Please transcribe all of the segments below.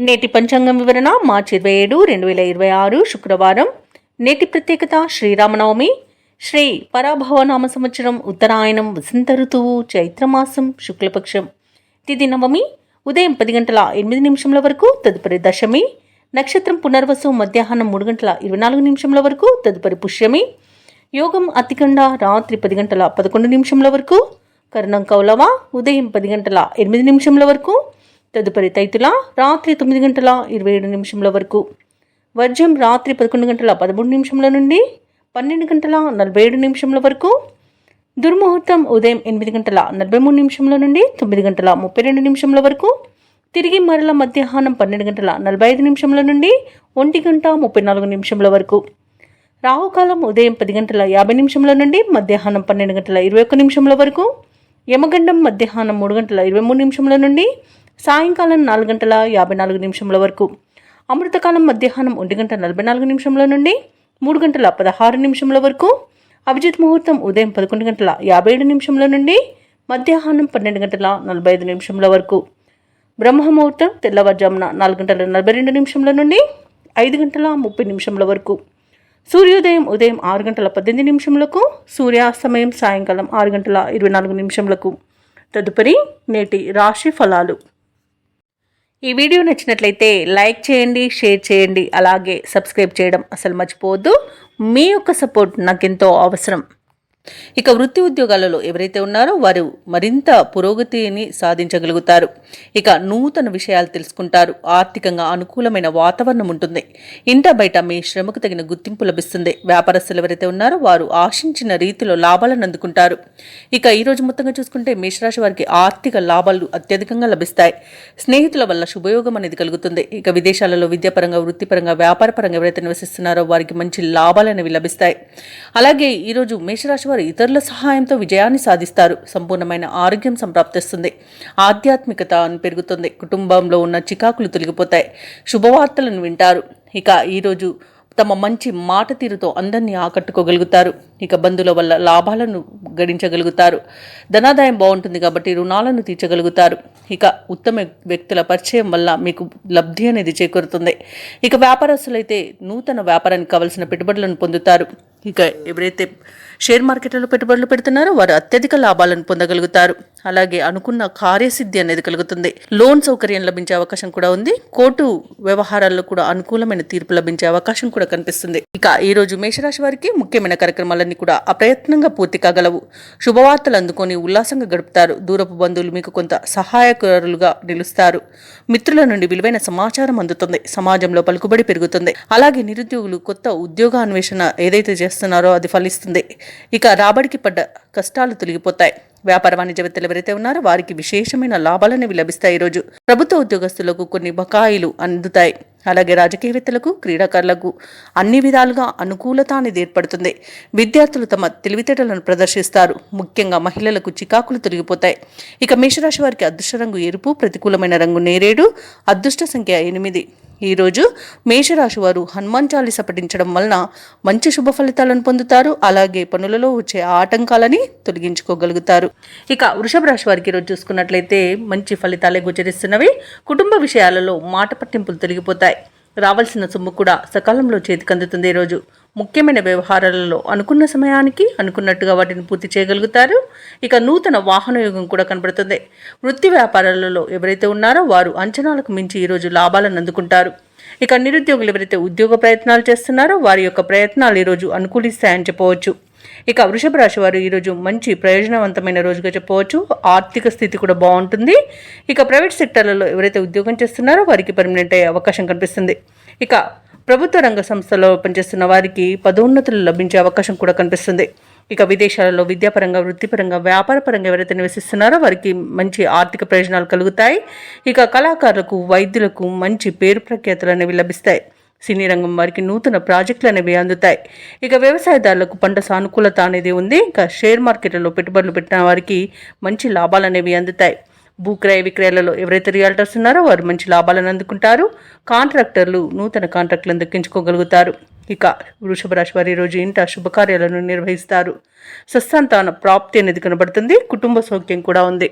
నేటి పంచాంగం వివరణ మార్చి 27, 2026 శుక్రవారం. నేటి ప్రత్యేకత శ్రీరామనవమి. శ్రీ పరాభవనామ సంవత్సరం, ఉత్తరాయణం, వసంత ఋతువు, చైత్రమాసం, శుక్లపక్షం. తిథి నవమి ఉదయం 10 గంటల 8 నిమిషముల వరకు, తదుపరి దశమి. నక్షత్రం పునర్వసు మధ్యాహ్నం 3 గంటల 24 నిమిషముల వరకు, తదుపరి పుష్యమి. యోగం అతికండ రాత్రి 10 గంటల 11 నిమిషముల వరకు. కర్ణం కౌలవ ఉదయం 10 గంటల 8 నిమిషముల వరకు, తదుపరి తైతుల రాత్రి 9 గంటల 27 నిమిషముల వరకు. వర్జం రాత్రి 11 గంటల 13 నిమిషముల నుండి 12 గంటల 47 నిమిషముల వరకు. దుర్ముహూర్తం ఉదయం 8 గంటల 43 నిమిషముల నుండి 9 గంటల 32 నిమిషముల వరకు. తిరిగి మరల మధ్యాహ్నం 12 గంటల 45 నిమిషముల నుండి 1 గంట 34 నిమిషముల వరకు. రాహుకాలం ఉదయం 10 గంటల 50 నిమిషముల నుండి మధ్యాహ్నం 12 గంటల 21 నిమిషముల వరకు. యమగండం మధ్యాహ్నం 3 గంటల 23 నిమిషముల నుండి సాయంకాలం 4 గంటల 54 నిమిషముల వరకు. అమృతకాలం మధ్యాహ్నం 1 గంట 44 నిమిషముల నుండి 3 గంటల 16 నిమిషముల వరకు. అభిజిత్ ముహూర్తం ఉదయం 11 గంటల 57 నిమిషముల నుండి మధ్యాహ్నం 12 గంటల 45 నిమిషముల వరకు. బ్రహ్మముహూర్తం తెల్లవారుజామున 4 గంటల 42 నిమిషముల నుండి 5 గంటల 30 నిమిషముల వరకు. సూర్యోదయం ఉదయం 6 గంటల 18 నిమిషములకు, సూర్యాస్తమయం సాయంకాలం 6 గంటల 24 నిమిషములకు. తదుపరి నేటి రాశి ఫలాలు. ఈ వీడియో నచ్చినట్లయితే లైక్ చేయండి, షేర్ చేయండి, అలాగే సబ్స్క్రైబ్ చేయడం అసలు మర్చిపోవద్దు. మీ యొక్క సపోర్ట్ నాకెంతో అవసరం. ఇక వృత్తి ఉద్యోగాలలో ఎవరైతే ఉన్నారో వారు మరింత పురోగతిని సాధించగలుగుతారు. ఇక నూతన విషయాలు తెలుసుకుంటారు. ఆర్థికంగా అనుకూలమైన వాతావరణం ఉంటుంది. ఇంట బయట మీ శ్రమకు తగిన గుర్తింపు లభిస్తుంది. వ్యాపారస్తులు ఎవరైతే ఉన్నారో వారు ఆశించిన రీతిలో లాభాలను అందుకుంటారు. ఇక ఈ రోజు మొత్తంగా చూసుకుంటే మేషరాశి వారికి ఆర్థిక లాభాలు అత్యధికంగా లభిస్తాయి. స్నేహితుల వల్ల శుభయోగం అనేది కలుగుతుంది. ఇక విదేశాలలో విద్యాపరంగా, వృత్తిపరంగా, వ్యాపారపరంగా ఎవరైతే నివసిస్తున్నారో వారికి మంచి లాభాలు అనేవి లభిస్తాయి. అలాగే ఈరోజు మేషరాశి వారు ఇతరుల సహాయంతో విజయాన్ని సాధిస్తారు. సంపూర్ణమైన ఆరోగ్యం సంప్రాప్తిస్తుంది. ఆధ్యాత్మికత పెరుగుతుంది. కుటుంబంలో ఉన్న చికాకులు తొలగిపోతాయి. శుభవార్తలను వింటారు. ఇక ఈరోజు తమ మంచి మాట తీరుతో అందరినీ ఆకట్టుకోగలుగుతారు. ఇక బంధువుల వల్ల లాభాలను గడించగలుగుతారు. ధనాదాయం బాగుంటుంది కాబట్టి రుణాలను తీర్చగలుగుతారు. ఇక ఉత్తమ వ్యక్తుల పరిచయం వల్ల మీకు లబ్ధి అనేది చేకూరుతుంది. ఇక వ్యాపారస్తులైతే నూతన వ్యాపారానికి కావలసిన పెట్టుబడులను పొందుతారు. ఇక ఎవరైతే షేర్ మార్కెట్లలో పెట్టుబడులు పెడుతున్నారో వారు అత్యధిక లాభాలను పొందగలుగుతారు. అలాగే అనుకున్న కార్యసిద్ధి అనేది కలుగుతుంది. లోన్ సౌకర్యం లభించే అవకాశం కూడా ఉంది. కోర్టు వ్యవహారాల్లో కూడా అనుకూలమైన తీర్పు లభించే అవకాశం కూడా కనిపిస్తుంది. ఇక ఈ రోజు మేషరాశి వారికి ముఖ్యమైన కార్యక్రమాలన్నీ కూడా అప్రయత్నంగా పూర్తి కాగలవు. శుభవార్తలు అందుకొని ఉల్లాసంగా గడుపుతారు. దూరపు బంధువులు మీకు కొంత సహాయకులుగా నిలుస్తారు. మిత్రుల నుండి విలువైన సమాచారం అందుతుంది. సమాజంలో పలుకుబడి పెరుగుతుంది. అలాగే నిరుద్యోగులు కొత్త ఉద్యోగాన్వేషణ ఏదైతే చేస్తున్నారో అది ఫలిస్తుంది. ఇక రాబడికి పడ్డ కష్టాలు తొలగిపోతాయి. వ్యాపార వాణిజ్యవేత్తలు ఎవరైతే ఉన్నారో వారికి విశేషమైన లాభాలనేవి లభిస్తాయి. ఈరోజు ప్రభుత్వ ఉద్యోగస్తులకు కొన్ని బకాయిలు అందుతాయి. అలాగే రాజకీయవేత్తలకు, క్రీడాకారులకు అన్ని విధాలుగా అనుకూలత అనేది ఏర్పడుతుంది. విద్యార్థులు తమ తెలివితేటలను ప్రదర్శిస్తారు. ముఖ్యంగా మహిళలకు చికాకులు తొలగిపోతాయి. ఇక మేషరాశి వారికి అదృష్ట రంగు ఎరుపు, ప్రతికూలమైన రంగు నేరేడు, అదృష్ట సంఖ్య 8. ఈరోజు మేషరాశి వారు హనుమాన్ చాలీస పఠించడం వలన మంచి శుభ ఫలితాలను పొందుతారు. అలాగే పనులలో వచ్చే ఆటంకాలని తొలగించుకోగలుగుతారు. ఇక వృషభ రాశి వారికి ఈరోజు చూసుకున్నట్లయితే మంచి ఫలితాలే గోచరిస్తున్నవి. కుటుంబ విషయాలలో మాట పట్టింపులు తొలగిపోతాయి. రావాల్సిన సొమ్ము కూడా సకాలంలో చేతికి అందుతుంది. ఈరోజు ముఖ్యమైన వ్యవహారాలలో అనుకున్న సమయానికి అనుకున్నట్టుగా వాటిని పూర్తి చేయగలుగుతారు. ఇక నూతన వాహన యోగం కూడా కనబడుతుంది. వృత్తి వ్యాపారాలలో ఎవరైతే ఉన్నారో వారు అంచనాలకు మించి ఈరోజు లాభాలను అందుకుంటారు. ఇక నిరుద్యోగులు ఎవరైతే ఉద్యోగ ప్రయత్నాలు చేస్తున్నారో వారి యొక్క ప్రయత్నాలు ఈరోజు అనుకూలిస్తాయని చెప్పవచ్చు. ఇక వృషభ రాశి వారు ఈరోజు మంచి ప్రయోజనవంతమైన రోజుగా చెప్పవచ్చు. ఆర్థిక స్థితి కూడా బాగుంటుంది. ఇక ప్రైవేట్ సెక్టర్లలో ఎవరైతే ఉద్యోగం చేస్తున్నారో వారికి పర్మనెంట్ అయ్యే అవకాశం కనిపిస్తుంది. ఇక ప్రభుత్వ రంగ సంస్థలో పనిచేస్తున్న వారికి పదోన్నతులు లభించే అవకాశం కూడా కనిపిస్తుంది. ఇక విదేశాలలో విద్యాపరంగా, వృత్తిపరంగా, వ్యాపారపరంగా ఎవరైతే నివసిస్తున్నారో వారికి మంచి ఆర్థిక ప్రయోజనాలు కలుగుతాయి. ఇక కళాకారులకు, వైద్యులకు మంచి పేరు ప్రఖ్యాతులు అనేవి లభిస్తాయి. సినీ రంగం వారికి నూతన ప్రాజెక్టులు అనేవి అందుతాయి. ఇక వ్యవసాయదారులకు పంట సానుకూలత అనేది ఉంది. ఇక షేర్ మార్కెట్లలో పెట్టుబడులు పెట్టిన వారికి మంచి లాభాలు అనేవి అందుతాయి. భూక్రయ విక్రయాలలో ఎవరైతే రియాల్టర్స్ ఉన్నారో వారు మంచి లాభాలను అందుకుంటారు. కాంట్రాక్టర్లు నూతన కాంట్రాక్టులను దక్కించుకోగలుగుతారు. ఇక వృషభ రాశి వారి రోజు ఇంట శుభకార్యాలను నిర్వహిస్తారు. సత్సంతాన ప్రాప్తి అనేది కనబడుతుంది. కుటుంబ సౌఖ్యం కూడా ఉంది.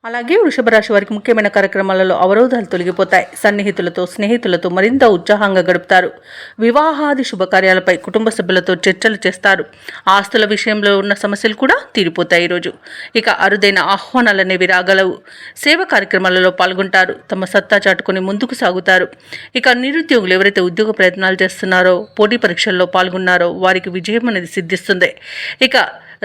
అలాగే వృషభ రాశి వారికి ముఖ్యమైన కార్యక్రమాలలో అవరోధాలు తొలగిపోతాయి. సన్నిహితులతో స్నేహితులతో మరింత ఉత్సాహంగా గడుపుతారు. వివాహాది శుభకార్యాలపై కుటుంబ సభ్యులతో చర్చలు చేస్తారు. ఆస్తుల విషయంలో ఉన్న సమస్యలు కూడా తీరిపోతాయి ఈరోజు. ఇక అరుదైన ఆహ్వానాలనేవి రాగలవు. సేవ కార్యక్రమాలలో పాల్గొంటారు. తమ సత్తా చాటుకుని ముందుకు సాగుతారు. ఇక నిరుద్యోగులు ఎవరైతే ఉద్యోగ ప్రయత్నాలు చేస్తున్నారో, పోటీ పరీక్షల్లో పాల్గొన్నారో వారికి విజయం అనేది సిద్ధిస్తుంది. ఇక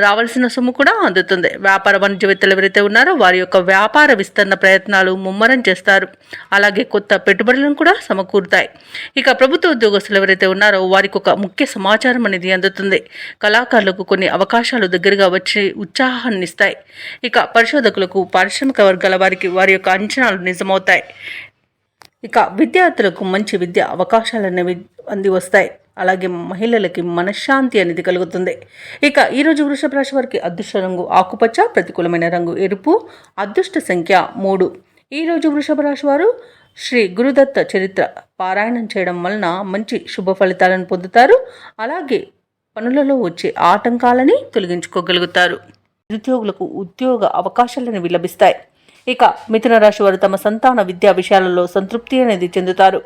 రావాల్సిన సొమ్ము కూడా అందుతుంది. వ్యాపార వాణిజ్యవేత్తలు ఎవరైతే ఉన్నారో వారి యొక్క వ్యాపార విస్తరణ ప్రయత్నాలు ముమ్మరం చేస్తారు. అలాగే కొత్త పెట్టుబడులను కూడా సమకూరుతాయి. ఇక ప్రభుత్వ ఉద్యోగస్తులు ఎవరైతే ఉన్నారో వారికి ఒక ముఖ్య సమాచారం అనేది అందుతుంది. కళాకారులకు కొన్ని అవకాశాలు దగ్గరగా వచ్చి ఉత్సాహాన్ని ఇస్తాయి. ఇక పరిశోధకులకు, పారిశ్రామిక వర్గాల వారికి వారి యొక్క అంచనాలు నిజమవుతాయి. ఇక విద్యార్థులకు మంచి విద్యా అవకాశాలు అనేవి అంది వస్తాయి. అలాగే మహిళలకి మనశ్శాంతి అనేది కలుగుతుంది. ఇక ఈరోజు వృషభ రాశి వారికి అదృష్ట రంగు ఆకుపచ్చ, ప్రతికూలమైన రంగు ఎరుపు, అదృష్ట సంఖ్య 3. ఈరోజు వృషభ రాశి వారు శ్రీ గురుదత్త చరిత్ర పారాయణం చేయడం వలన మంచి శుభ ఫలితాలను పొందుతారు. అలాగే పనులలో వచ్చే ఆటంకాలని తొలగించుకోగలుగుతారు. నిరుద్యోగులకు ఉద్యోగ అవకాశాలను లభిస్తాయి. ఇక మిథున రాశి వారు తమ సంతాన విద్యా విషయాలలో సంతృప్తి అనేది చెందుతారు.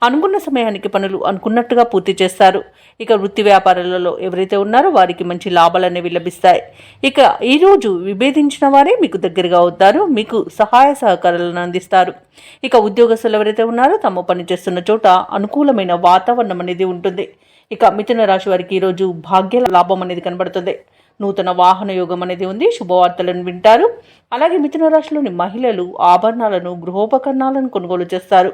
అనుకున్న సమయానికి పనులు అనుకున్నట్టుగా పూర్తి చేస్తారు. ఇక వృత్తి వ్యాపారాలలో ఎవరైతే ఉన్నారో వారికి మంచి లాభాలు అనేవి లభిస్తాయి. ఇక ఈరోజు విభేదించిన వారే మీకు దగ్గరగా అవుతారు. మీకు సహాయ సహకారాలను అందిస్తారు. ఇక ఉద్యోగస్తులు ఎవరైతే ఉన్నారో తాము పనిచేస్తున్న చోట అనుకూలమైన వాతావరణం అనేది ఉంటుంది. ఇక మిథున రాశి వారికి ఈరోజు భాగ్య లాభం అనేది కనబడుతుంది. నూతన వాహన యోగం అనేది ఉంది. శుభవార్తలను వింటారు. అలాగే మిథున రాశిలోని మహిళలు ఆభరణాలను, గృహోపకరణాలను కొనుగోలు చేస్తారు.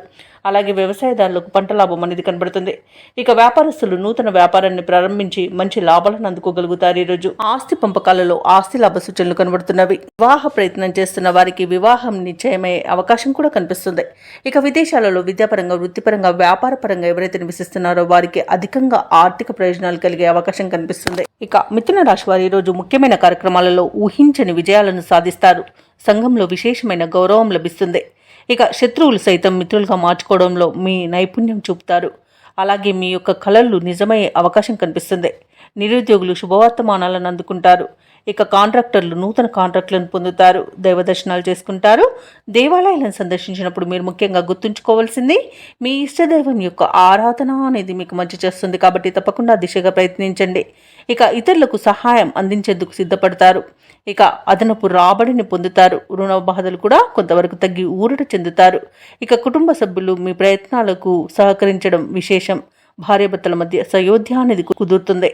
అలాగే వ్యవసాయదారులకు పంట లాభం అనేది కనబడుతుంది. ఇక వ్యాపారస్తులు నూతన వ్యాపారాన్ని ప్రారంభించి మంచి లాభాలను అందుకోగలుగుతారు. ఈరోజు ఆస్తి పంపకాలలో ఆస్తి లాభ సూచనలు కనబడుతున్నవి. వివాహ ప్రయత్నం చేస్తున్న వారికి వివాహం నిశ్చయమయ్యే అవకాశం కూడా కనిపిస్తుంది. ఇక విదేశాలలో విద్యాపరంగా, వృత్తిపరంగా, వ్యాపార పరంగా ఎవరైతే నివసిస్తున్నారో వారికి అధికంగా ఆర్థిక ప్రయోజనాలు కలిగే అవకాశం కనిపిస్తుంది. ఇక మిథున రాశి వారు ఈరోజు ముఖ్యమైన కార్యక్రమాలలో ఊహించని విజయాలను సాధిస్తారు. సంఘంలో విశేషమైన గౌరవం లభిస్తుంది. ఇక శత్రువులు సైతం మిత్రులుగా మార్చుకోవడంలో మీ నైపుణ్యం చూపుతారు. అలాగే మీ యొక్క కళలు నిజమయ్యే అవకాశం కనిపిస్తుంది. నిరుద్యోగులు శుభవర్తమానాలను అందుకుంటారు. ఇక కాంట్రాక్టర్లు నూతన కాంట్రాక్టులను పొందుతారు. దైవ దర్శనాలు చేసుకుంటారు. దేవాలయాలను సందర్శించినప్పుడు మీరు ముఖ్యంగా గుర్తుంచుకోవాల్సింది మీ ఇష్టదైవం యొక్క ఆరాధన అనేది మీకు మంచి చేస్తుంది. కాబట్టి తప్పకుండా దిశగా ప్రయత్నించండి. ఇక ఇతరులకు సహాయం అందించేందుకు సిద్ధపడతారు. ఇక అదనపు రాబడిని పొందుతారు. రుణ బాధలు కూడా కొంతవరకు తగ్గి ఊరట చెందుతారు. ఇక కుటుంబ సభ్యులు మీ ప్రయత్నాలకు సహకరించడం విశేషం. భార్యాభర్తల మధ్య సయోధ్య అనేది కుదురుతుంది.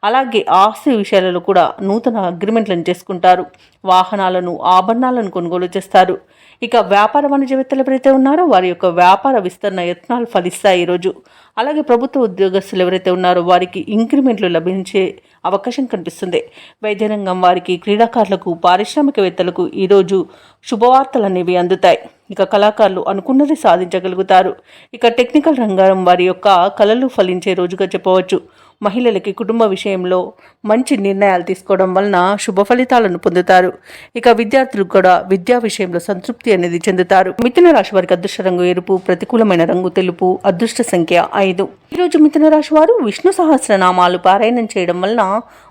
అలాగే ఆస్తి విషయాలలో కూడా నూతన అగ్రిమెంట్లను చేసుకుంటారు. వాహనాలను, ఆభరణాలను కొనుగోలు చేస్తారు. ఇక వ్యాపార వాణిజ్యవేత్తలు ఎవరైతే ఉన్నారో వారి యొక్క వ్యాపార విస్తరణ యత్నాలు ఫలిస్తాయి ఈరోజు. అలాగే ప్రభుత్వ ఉద్యోగస్తులు ఎవరైతే ఉన్నారో వారికి ఇంక్రిమెంట్లు లభించే అవకాశం కనిపిస్తుంది. వైద్య రంగం వారికి, క్రీడాకారులకు, పారిశ్రామికవేత్తలకు ఈరోజు శుభవార్తలు అనేవి అందుతాయి. ఇక కళాకారులు అనుకున్నది సాధించగలుగుతారు. ఇక టెక్నికల్ రంగం వారి యొక్క కళలు ఫలించే రోజుగా చెప్పవచ్చు. మహిళలకి కుటుంబ విషయంలో మంచి నిర్ణయాలు తీసుకోవడం వలన శుభ ఫలితాలను పొందుతారు. ఇక విద్యార్థులు కూడా విద్యా విషయంలో సంతృప్తి అనేది చెందుతారు. మిథున రాశి వారికి అదృష్ట రంగు ఎరుపు, ప్రతికూలమైన రంగు తెలుపు, అదృష్ట సంఖ్య 5. ఈరోజు మిథున రాశి వారు విష్ణు సహస్రనామాలు పారాయణం చేయడం వలన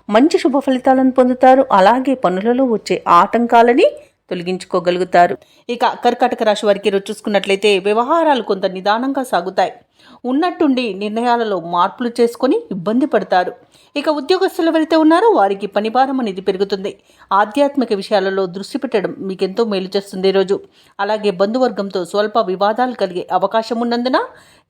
మంచి శుభ ఫలితాలను పొందుతారు. అలాగే పనులలో వచ్చే ఆటంకాలని తొలగించుకోగలుగుతారు. ఇక కర్కాటక రాశి వారికి ఈరోజు చూసుకున్నట్లయితే వ్యవహారాలు కొంత నిదానంగా సాగుతాయి. ఉన్నట్టుండి నిర్ణయాలలో మార్పులు చేసుకొని ఇబ్బంది పడతారు. ఇక ఉద్యోగస్తులు ఎవరైతే ఉన్నారో వారికి పనిభారం అనేది పెరుగుతుంది. ఆధ్యాత్మిక విషయాలలో దృష్టి పెట్టడం మీకెంతో మేలు చేస్తుంది ఈరోజు. అలాగే బంధువర్గంతో స్వల్ప వివాదాలు కలిగే అవకాశం ఉన్నందున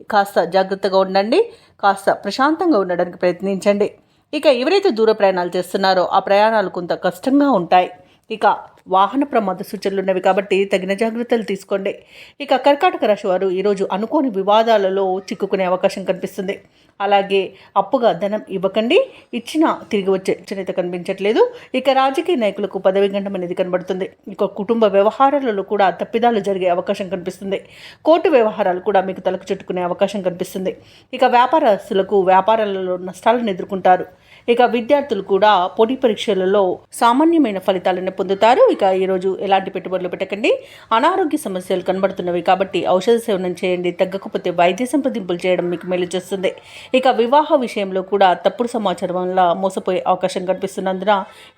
కాస్త జాగ్రత్తగా ఉండండి. కాస్త ప్రశాంతంగా ఉండడానికి ప్రయత్నించండి. ఇక ఎవరైతే దూర ప్రయాణాలు చేస్తున్నారో ఆ ప్రయాణాలు కొంత కష్టంగా ఉంటాయి. ఇక వాహన ప్రమాద సూచనలు ఉన్నవి కాబట్టి తగిన జాగ్రత్తలు తీసుకోండి. ఇక కర్కాటక రాశి వారు ఈరోజు అనుకోని వివాదాలలో చిక్కుకునే అవకాశం కనిపిస్తుంది. అలాగే అప్పుగా ధనం ఇవ్వకండి. ఇచ్చినా తిరిగి వచ్చే చరిత కనిపించట్లేదు. ఇక రాజకీయ నాయకులకు పదవి గండం అనేది కనబడుతుంది. ఇక కుటుంబ వ్యవహారాలలో కూడా తప్పిదాలు జరిగే అవకాశం కనిపిస్తుంది. కోర్టు వ్యవహారాలు కూడా మీకు తలకు చుట్టుకునే అవకాశం కనిపిస్తుంది. ఇక వ్యాపారస్తులకు వ్యాపారాలలో నష్టాలను ఎదుర్కొంటారు. ఇక విద్యార్థులు కూడా పోటీ పరీక్షలలో సామాన్యమైన ఫలితాలను పొందుతారు. ఇక ఈరోజు ఎలాంటి పెట్టుబడులు పెట్టకండి. అనారోగ్య సమస్యలు కనబడుతున్నవి కాబట్టి ఔషధ సేవనం చేయండి. తగ్గకపోతే వైద్య సంప్రదింపులు చేయడం మీకు మేలు చేస్తుంది. ఇక వివాహ విషయంలో కూడా తప్పుడు సమాచారం వల్ల మోసపోయే అవకాశం కనిపిస్తున్నందున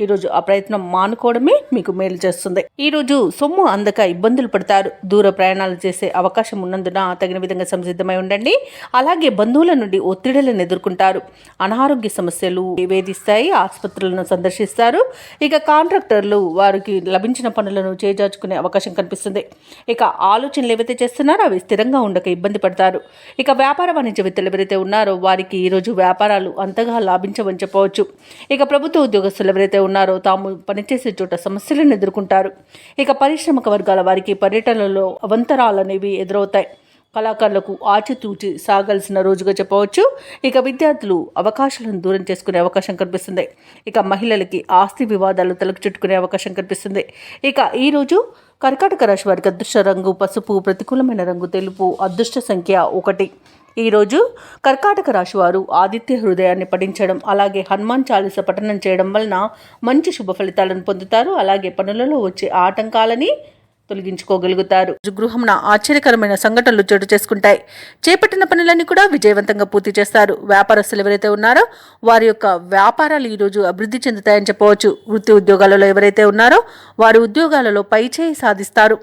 ఈరోజు ఆ ప్రయత్నం మానుకోవడమే మీకు మేలు చేస్తుంది. ఈరోజు సొమ్ము అందక ఇబ్బందులు పడతారు. దూర ప్రయాణాలు చేసే అవకాశం ఉన్నందున తగిన విధంగా సంసిద్ధమై ఉండండి. అలాగే బంధువుల నుండి ఒత్తిడులను ఎదుర్కొంటారు. అనారోగ్య సమస్యలు వేధిస్తాయి. ఆసుపత్రులను సందర్శిస్తారు. ఇక కాంట్రాక్టర్లు వారికి లభించిన పనులను చేజార్చుకునే అవకాశం కనిపిస్తుంది. ఇక ఆలోచనలు ఏవైతే చేస్తున్నారో అవి స్థిరంగా ఉండక ఇబ్బంది పడతారు. ఇక వ్యాపార వాణిజ్యవేత్తలు ఎవరైతే ఉన్నారో వారికి ఈరోజు వ్యాపారాలు అంతగా లాభించవని చెప్పవచ్చు. ఇక ప్రభుత్వ ఉద్యోగస్తులు ఎవరైతే ఉన్నారో తాము పనిచేసే చోట సమస్యలను ఎదుర్కొంటారు. ఇక పారిశ్రామిక వర్గాల వారికి పర్యటనలో అవంతరాలు అనేవి ఎదురవుతాయి. కళాకారులకు ఆచితూచి సాగాల్సిన రోజుగా చెప్పవచ్చు. ఇక విద్యార్థులు అవకాశాలను దూరం చేసుకునే అవకాశం కనిపిస్తుంది. ఇక మహిళలకి ఆస్తి వివాదాలు తలకు చుట్టుకునే అవకాశం కనిపిస్తుంది. ఇక ఈరోజు కర్కాటక రాశి వారికి అదృష్ట రంగు పసుపు, ప్రతికూలమైన రంగు తెలుపు, అదృష్ట సంఖ్య 1. ఈరోజు కర్కాటక రాశి వారు ఆదిత్య హృదయాన్ని పఠించడం, అలాగే హనుమాన్ చాలీస పఠనం చేయడం వలన మంచి శుభ ఫలితాలను పొందుతారు. అలాగే పనులలో వచ్చే ఆటంకాలని తొలగించుకోగలుగుతారు. గృహంన ఆశ్చర్యకరమైన సంఘటనలు చోటు చేసుకుంటాయి. చేపట్టిన పనులన్నీ కూడా విజయవంతంగా పూర్తి చేస్తారు. వ్యాపారస్తులు ఎవరైతే ఉన్నారో వారి యొక్క వ్యాపారాలు ఈరోజు అభివృద్ధి చెందుతాయని చెప్పవచ్చు. వృత్తి ఉద్యోగాలలో ఎవరైతే ఉన్నారో వారి ఉద్యోగాలలో పైచేయి సాధిస్తారు.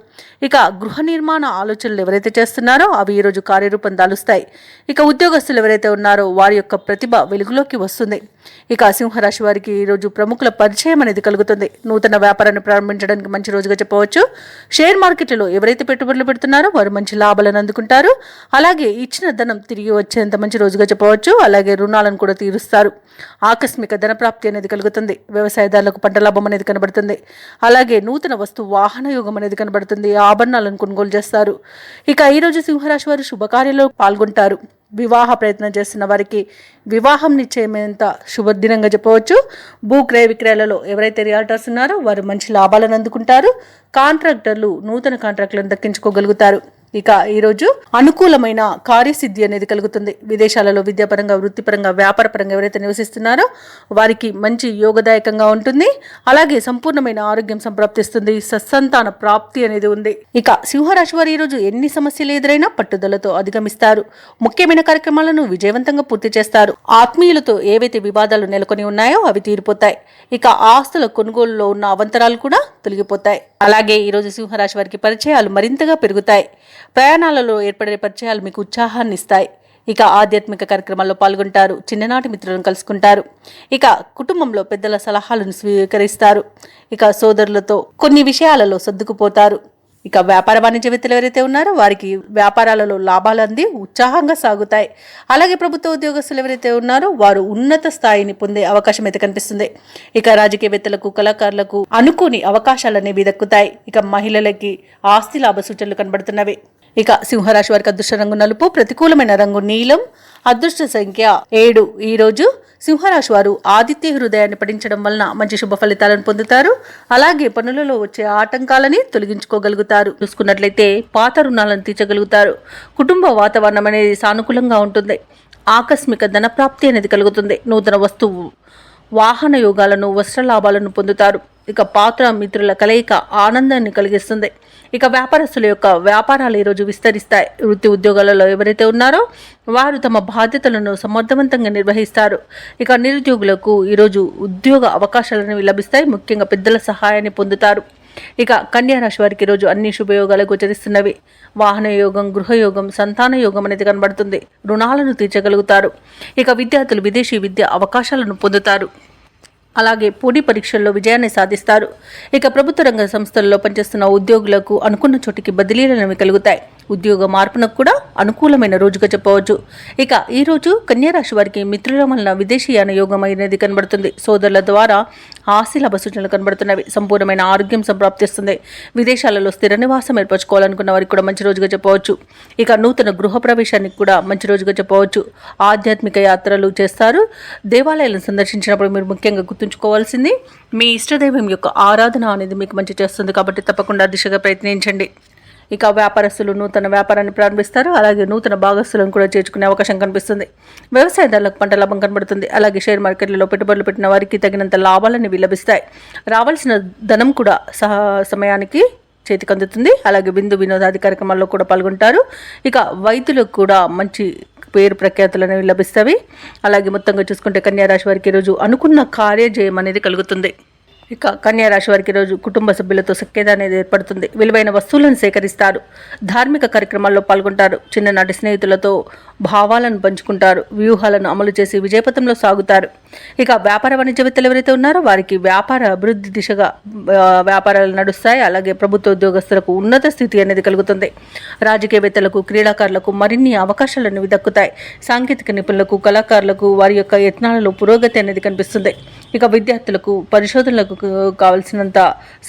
ఇక గృహ నిర్మాణ ఆలోచనలు ఎవరైతే చేస్తున్నారో అవి ఈరోజు కార్యరూపం దాలుస్తాయి. ఇక ఉద్యోగస్తులు ఎవరైతే ఉన్నారో వారి యొక్క ప్రతిభ వెలుగులోకి వస్తుంది. ఇక సింహరాశి వారికి ఈరోజు ప్రముఖుల పరిచయం అనేది కలుగుతుంది. నూతన వ్యాపారాన్ని ప్రారంభించడానికి మంచి రోజుగా చెప్పవచ్చు. షేర్ మార్కెట్లో ఎవరైతే పెట్టుబడులు పెడుతున్నారో వారు మంచి లాభాలను అందుకుంటారు. అలాగే ఇచ్చిన ధనం తిరిగి వచ్చేంత మంచి రోజుగా చెప్పవచ్చు. అలాగే రుణాలను కూడా తీరుస్తారు. ఆకస్మిక ధన ప్రాప్తి అనేది కలుగుతుంది. వ్యవసాయదారులకు పంట లాభం అనేది కనబడుతుంది. అలాగే నూతన వస్తు వాహన యోగం అనేది కనబడుతుంది. ఆభరణాలను కొనుగోలు చేస్తారు. ఇక ఈరోజు సింహరాశి వారు శుభకార్యాల్లో పాల్గొంటారు. వివాహ ప్రయత్నం చేస్తున్న వారికి వివాహం నిశ్చయమేంత శుభదినంగా చెప్పవచ్చు. భూ క్రయ విక్రయాలలో ఎవరైతే రియాల్టర్స్ ఉన్నారో వారు మంచి లాభాలను అందుకుంటారు. కాంట్రాక్టర్లు నూతన కాంట్రాక్టులను దక్కించుకోగలుగుతారు. ఇక ఈరోజు అనుకూలమైన కార్యసిద్ధి అనేది కలుగుతుంది. విదేశాలలో విద్యాపరంగా, వృత్తిపరంగా, వ్యాపారపరంగా ఎవరైతే నివసిస్తున్నారో వారికి మంచి యోగదాయకంగా ఉంటుంది. అలాగే సంపూర్ణమైన ఆరోగ్యం సంప్రాప్తిస్తుంది. సత్సంతాన ప్రాప్తి అనేది ఉంది. ఇక సింహరాశి వారు ఈరోజు ఎన్ని సమస్యలు ఎదురైనా పట్టుదలతో అధిగమిస్తారు. ముఖ్యమైన కార్యక్రమాలను విజయవంతంగా పూర్తి చేస్తారు. ఆత్మీయులతో ఏవైతే వివాదాలు నెలకొని ఉన్నాయో అవి తీరిపోతాయి. ఇక ఆస్తుల కొనుగోలులో ఉన్న అవంతరాలు కూడా తొలగిపోతాయి. అలాగే ఈరోజు సింహరాశి వారికి పరిచయాలు మరింతగా పెరుగుతాయి. ప్రయాణాలలో ఏర్పడే పరిచయాలు మీకు ఉత్సాహాన్ని ఇస్తాయి. ఇక ఆధ్యాత్మిక కార్యక్రమాల్లో పాల్గొంటారు. చిన్ననాటి మిత్రులను కలుసుకుంటారు. ఇక కుటుంబంలో పెద్దల సలహాలను స్వీకరిస్తారు. ఇక సోదరులతో కొన్ని విషయాలలో సర్దుకుపోతారు. ఇక వ్యాపార వాణిజ్యవేత్తలు ఎవరైతే ఉన్నారో వారికి వ్యాపారాలలో లాభాలు అంది ఉత్సాహంగా సాగుతాయి. అలాగే ప్రభుత్వ ఉద్యోగస్తులు ఎవరైతే ఉన్నారో వారు ఉన్నత స్థాయిని పొందే అవకాశం అయితే కనిపిస్తుంది. ఇక రాజకీయవేత్తలకు, కళాకారులకు అనుకోని అవకాశాలు అనేవి దక్కుతాయి. ఇక మహిళలకి ఆస్తి లాభ సూచనలు కనబడుతున్నవి. ఇక సింహరాశి వారికి అదృష్ట రంగు నలుపు, ప్రతికూలమైన రంగు నీలం, అదృష్ట సంఖ్య 7. ఈరోజు సింహరాశి వారు ఆదిత్య హృదయాన్ని పఠించడం వలన మంచి శుభ ఫలితాలను పొందుతారు. అలాగే పనులలో వచ్చే ఆటంకాలని తొలగించుకోగలుగుతారు. చూసుకున్నట్లయితే పాత రుణాలను తీర్చగలుగుతారు. కుటుంబ వాతావరణం అనేది సానుకూలంగా ఉంటుంది. ఆకస్మిక ధన ప్రాప్తి అనేది కలుగుతుంది. నూతన వస్తువు వాహన యోగాలను, వస్త్ర లాభాలను పొందుతారు. ఇక పాత్ర మిత్రుల కలయిక ఆనందాన్ని కలిగిస్తుంది. ఇక వ్యాపారస్తుల యొక్క వ్యాపారాలు ఈరోజు విస్తరిస్తాయి. వృత్తి ఉద్యోగాలలో ఎవరైతే ఉన్నారో వారు తమ బాధ్యతలను సమర్థవంతంగా నిర్వహిస్తారు. ఇక నిరుద్యోగులకు ఈరోజు ఉద్యోగ అవకాశాలను లభిస్తాయి. ముఖ్యంగా పెద్దల సహాయాన్ని పొందుతారు. ఇక కన్యా రాశి వారికి ఈరోజు అన్ని శుభయోగాలు గోచరిస్తున్నవి. వాహన యోగం, గృహయోగం, సంతాన యోగం అనేది కనబడుతుంది. రుణాలను తీర్చగలుగుతారు. ఇక విద్యార్థులు విదేశీ విద్య అవకాశాలను పొందుతారు. అలాగే పోటీ పరీక్షల్లో విజయాన్ని సాధిస్తారు. ఇక ప్రభుత్వ రంగ సంస్థల్లో పనిచేస్తున్న ఉద్యోగులకు అనుకున్న చోటికి బదిలీలు కలుగుతాయి. ఉద్యోగ మార్పునకు కూడా అనుకూలమైన రోజుగా చెప్పవచ్చు. ఇక ఈరోజు కన్యారాశి వారికి మిత్రుల వలన విదేశీయాన యోగం అనేది కనబడుతుంది. సోదరుల ద్వారా ఆస్తి లాభ సూచనలు కనబడుతున్నవి. సంపూర్ణమైన ఆరోగ్యం సంప్రాప్తిస్తుంది. విదేశాలలో స్థిర నివాసం ఏర్పరచుకోవాలనుకున్న వారికి కూడా మంచి రోజుగా చెప్పవచ్చు. ఇక నూతన గృహ ప్రవేశానికి కూడా మంచి రోజుగా చెప్పవచ్చు. ఆధ్యాత్మిక యాత్రలు చేస్తారు. దేవాలయాలను సందర్శించినప్పుడు మీరు ముఖ్యంగా గుర్తుంచుకోవాల్సింది మీ ఇష్టదైవం యొక్క ఆరాధన అనేది మీకు మంచి చేస్తుంది. కాబట్టి తప్పకుండా దిశగా ప్రయత్నించండి. ఇక వ్యాపారస్తులు నూతన వ్యాపారాన్ని ప్రారంభిస్తారు. అలాగే నూతన భాగస్తులను కూడా చేర్చుకునే అవకాశం కనిపిస్తుంది. వ్యవసాయదారులకు పంట లాభం కనబడుతుంది. అలాగే షేర్ మార్కెట్లలో పెట్టుబడులు పెట్టిన వారికి తగినంత లాభాలను లభిస్తాయి. రావాల్సిన ధనం కూడా సమయానికి చేతికి అందుతుంది. అలాగే విందు వినోదాది కార్యక్రమాల్లో కూడా పాల్గొంటారు. ఇక వైద్యులకు కూడా మంచి పేరు ప్రఖ్యాతులు అనేవి లభిస్తాయి. అలాగే మొత్తంగా చూసుకుంటే కన్యా రాశి వారికి ఈరోజు అనుకున్న కార్యజయం అనేది కలుగుతుంది. ఇక కన్యా రాశి వారికి ఈరోజు కుటుంబ సభ్యులతో సఖ్యత అనేది ఏర్పడుతుంది. విలువైన వస్తువులను సేకరిస్తారు. ధార్మిక కార్యక్రమాల్లో పాల్గొంటారు. చిన్ననాటి స్నేహితులతో భావాలను పంచుకుంటారు. వ్యూహాలను అమలు చేసి విజయపథంలో సాగుతారు. ఇక వ్యాపార వాణిజ్యవేత్తలు ఎవరైతే ఉన్నారో వారికి వ్యాపార అభివృద్ధి దిశగా వ్యాపారాలు నడుస్తాయి. అలాగే ప్రభుత్వ ఉద్యోగస్తులకు ఉన్నత స్థితి అనేది కలుగుతుంది. రాజకీయవేత్తలకు క్రీడాకారులకు మరిన్ని అవకాశాలు అనేవి దక్కుతాయి. సాంకేతిక నిపుణులకు కళాకారులకు వారి యొక్క యత్నాలలో పురోగతి అనేది కనిపిస్తుంది. ఇక విద్యార్థులకు పరిశోధనలకు కావలసినంత